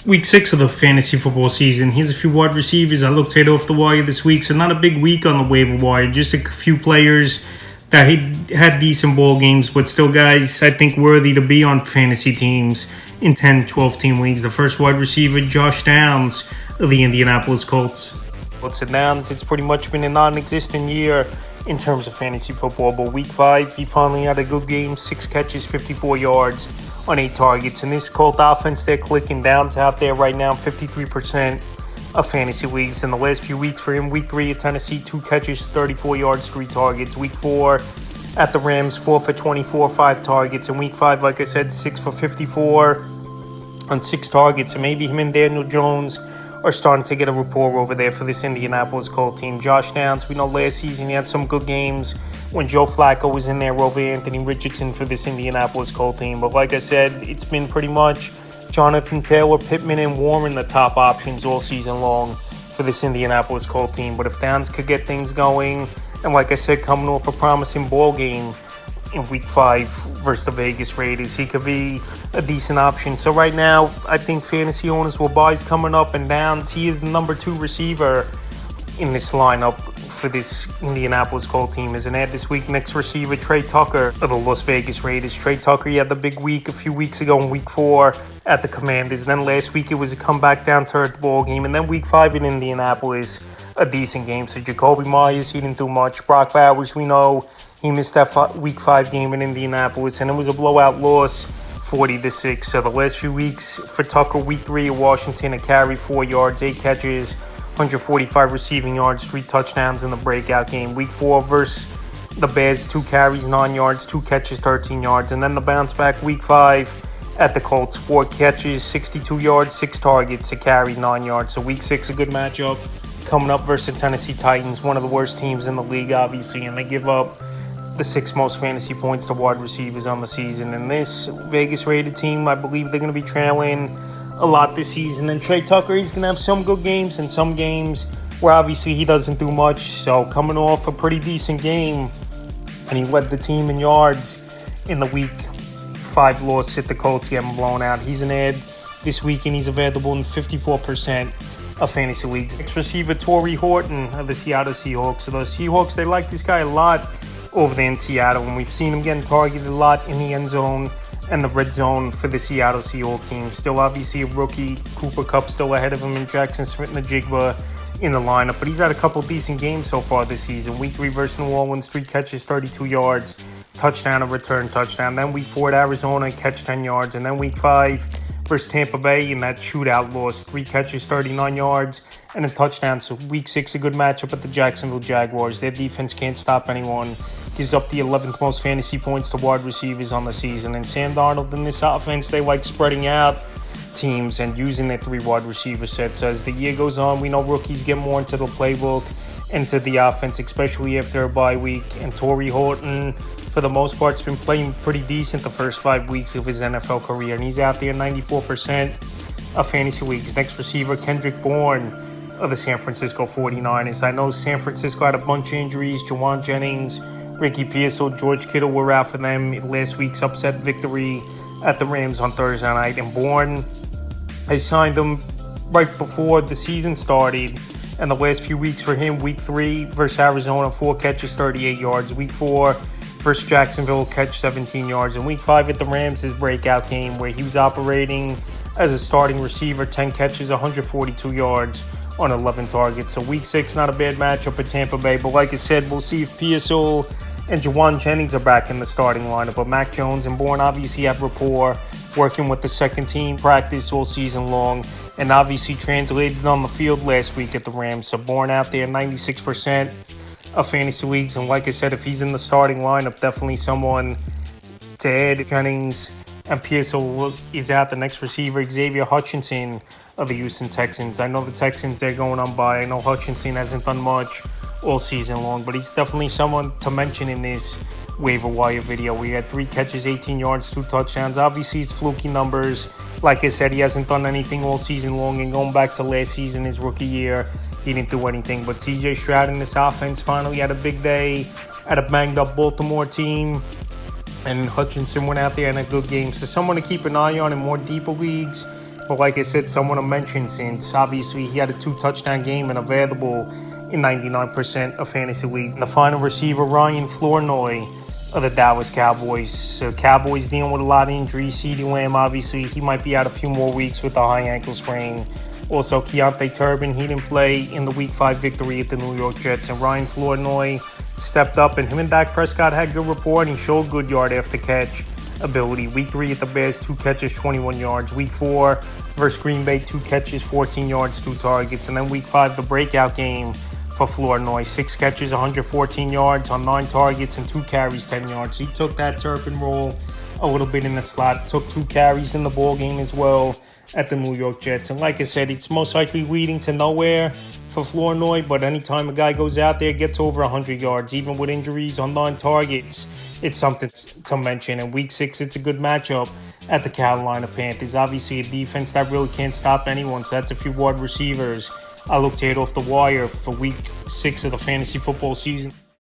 Week 6 of the fantasy football season. Here's a few wide receivers I looked at off the wire this week. So not a big week on the waiver wire. Just a few players that had decent ball games, but still guys I think worthy to be on fantasy teams in 10, 12-team leagues. The first wide receiver, Josh Downs of the Indianapolis Colts. Downs, it's pretty much been a non-existent year in terms of fantasy football, but week 5, he finally had a good game, 6 catches, 54 yards on 8 targets. And this Colt offense, they're clicking. Downs out there right now, 53% of fantasy leagues. In the last few weeks for him, week 3 at Tennessee, 2 catches, 34 yards, 3 targets. Week 4 at the Rams, 4 for 24, 5 targets. And week 5, like I said, 6 for 54 on 6 targets. And maybe him and Daniel Jones are starting to get a rapport over there for this Indianapolis Colts team. Josh Downs, we know last season he had some good games when Joe Flacco was in there over Anthony Richardson for this Indianapolis Colts team. But like I said, it's been pretty much Jonathan Taylor, Pittman, and Warren the top options all season long for this Indianapolis Colts team. But if Downs could get things going, and like I said, coming off a promising ball game in week 5 versus the Vegas Raiders, he could be a decent option. So right now, I think fantasy owners will buy. He's coming up and Downs. He is the number 2 receiver in this lineup for this Indianapolis Colts team. As an ad this week, next receiver, Trey Tucker of the Las Vegas Raiders. Trey Tucker, he had the big week a few weeks ago in week 4 at the Commanders. Then last week, it was a comeback down to earth ball game. And then week 5 in Indianapolis, a decent game. So Jacoby Myers, he didn't do much. Brock Bowers, we know he missed that week 5 game in Indianapolis, and it was a blowout loss, 40-6. So the last few weeks for Tucker, week 3 at Washington, a carry, 4 yards, 8 catches, 145 receiving yards, 3 touchdowns in the breakout game. Week 4 versus the Bears, 2 carries, 9 yards, 2 catches, 13 yards. And then the bounce back week 5 at the Colts, 4 catches, 62 yards, 6 targets, a carry, 9 yards. So week 6, a good matchup coming up versus Tennessee Titans, one of the worst teams in the league, obviously, and they give up the 6th most fantasy points to wide receivers on the season. And this Vegas Raiders team, I believe they're going to be trailing a lot this season. And Trey Tucker, he's going to have some good games and some games where obviously he doesn't do much. So coming off a pretty decent game, and he led the team in yards in the week 5 loss at the Colts, getting blown out. He's an ad this week, and he's available in 54% of fantasy leagues. Next receiver, Torrey Horton of the Seattle Seahawks. So the Seahawks, they like this guy a lot over there in Seattle, and we've seen him getting targeted a lot in the end zone and the red zone for the Seattle Seahawks team. Still obviously a rookie. Cooper Kupp still ahead of him, and Jackson Smith-Njigba in the lineup, but he's had a couple decent games so far this season. Week 3 versus New Orleans, 3 catches, 32 yards, touchdown, a return touchdown. Then week 4 at Arizona, catch 10 yards, and then week 5 versus Tampa Bay in that shootout loss, 3 catches, 39 yards, and a touchdown. So week 6, a good matchup at the Jacksonville Jaguars. Their defense can't stop anyone. Gives up the 11th most fantasy points to wide receivers on the season. And Sam Darnold in this offense, they like spreading out teams and using their 3 wide receiver sets. As the year goes on, we know rookies get more into the playbook, into the offense, especially after a bye week. And Torrey Horton, for the most part, has been playing pretty decent the first 5 weeks of his NFL career. And he's out there 94% of fantasy leagues. Next receiver, Kendrick Bourne of the San Francisco 49ers. I know San Francisco had a bunch of injuries. Juwan Jennings, Ricky Pearsall, George Kittle were out for them in last week's upset victory at the Rams on Thursday night. And Bourne has signed him right before the season started. And the last few weeks for him, week 3 versus Arizona, 4 catches, 38 yards. Week 4 versus Jacksonville, catch 17 yards. And week 5 at the Rams, his breakout game where he was operating as a starting receiver, 10 catches, 142 yards on 11 targets. So week 6, not a bad matchup at Tampa Bay. But like I said, we'll see if Pearsall and Juwan Jennings are back in the starting lineup. But Mac Jones and Bourne obviously have rapport, working with the second team, practice all season long, and obviously translated on the field last week at the Rams. So Bourne out there, 96% of fantasy leagues. And like I said, if he's in the starting lineup, definitely someone to add. Jennings and Pearsall is out. The next receiver, Xavier Hutchinson of the Houston Texans. I know the Texans, they're going on by. I know Hutchinson hasn't done much all season long, but he's definitely someone to mention in this waiver wire video. We had 3 catches, 18 yards, 2 touchdowns. Obviously, it's fluky numbers. Like I said, he hasn't done anything all season long, and going back to last season, his rookie year, he didn't do anything. But CJ Stroud in this offense finally had a big day at a banged-up Baltimore team, and Hutchinson went out there in a good game. So someone to keep an eye on in more deeper leagues But like I said, someone to mention, since obviously he had a 2-touchdown game and available in 99% of fantasy leagues. And the final receiver, Ryan Flournoy of the Dallas Cowboys. So Cowboys dealing with a lot of injuries. CeeDee Lamb, obviously, he might be out a few more weeks with a high ankle sprain. Also, Keontae Turbin, he didn't play in the Week 5 victory at the New York Jets. And Ryan Flournoy stepped up, and him and Dak Prescott had good rapport, and he showed good yard after catch ability. Week 3 at the Bears, 2 catches, 21 yards. Week 4 versus Green Bay, 2 catches, 14 yards, 2 targets. And then Week 5, the breakout game for Flournoy, 6 catches, 114 yards on 9 targets and 2 carries, 10 yards. So he took that Turpin role a little bit in the slot, took 2 carries in the ball game as well at the New York Jets. And like I said, it's most likely leading to nowhere for Flournoy, but anytime a guy goes out there, gets over 100 yards, even with injuries on 9 targets, it's something to mention. In Week 6, it's a good matchup at the Carolina Panthers. Obviously, a defense that really can't stop anyone, so that's a few wide receivers I look to hit off the wire for Week 6 of the fantasy football season.